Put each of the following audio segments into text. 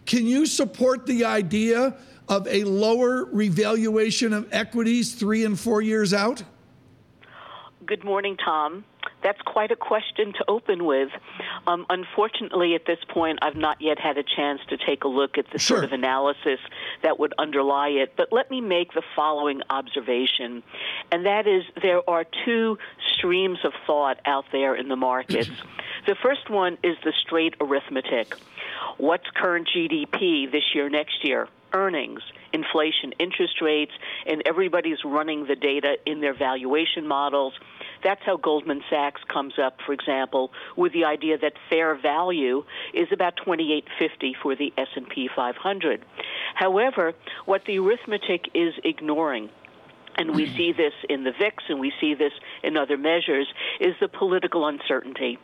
Can you support the idea of a lower revaluation of equities 3 and 4 years out? Good morning, Tom. That's quite a question to open with. Unfortunately, at this point, I've not yet had a chance to take a look at the sort of analysis that would underlie it. But let me make the following observation, and that is there are two streams of thought out there in the markets. The first one is the straight arithmetic. What's current GDP this year, next year? Earnings, inflation, interest rates, and everybody's running the data in their valuation models. That's how Goldman Sachs comes up, for example, with the idea that fair value is about $28.50 for the S&P 500. However, what the arithmetic is ignoring, and we see this in the VIX and we see this in other measures, is the political uncertainty.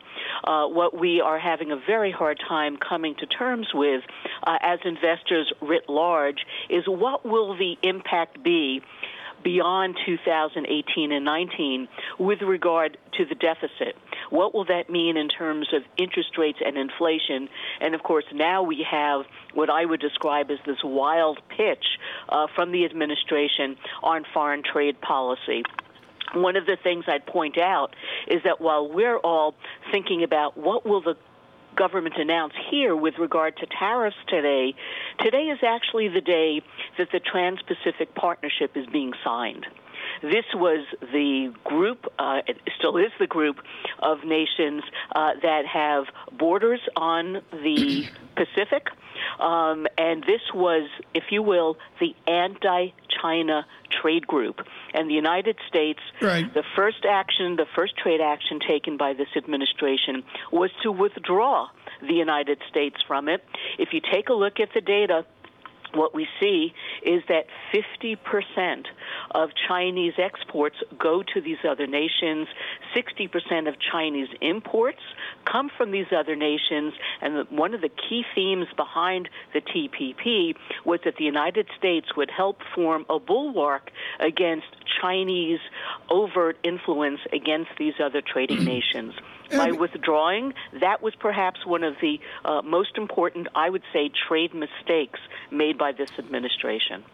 What we are having a very hard time coming to terms with as investors writ large is what will the impact be beyond 2018 and 19 with regard to the deficit. What will that mean in terms of interest rates and inflation? And, of course, now we have what I would describe as this wild pitch from the administration on foreign trade policy. One of the things I'd point out is that while we're all thinking about what will the government announce here with regard to tariffs today is actually the day that the Trans-Pacific Partnership is being signed. This was the group, it still is the group of nations that have borders on the Pacific, and this was, if you will, the anti-China trade group. And the United States, the first trade action taken by this administration was to withdraw the United States from it. If you take a look at the data, what we see is that 50% of Chinese exports go to these other nations. 60% of Chinese imports come from these other nations. And one of the key themes behind the TPP was that the United States would help form a bulwark against Chinese overt influence against these other trading nations. By withdrawing, that was perhaps one of the most important, I would say, trade mistakes made by this administration.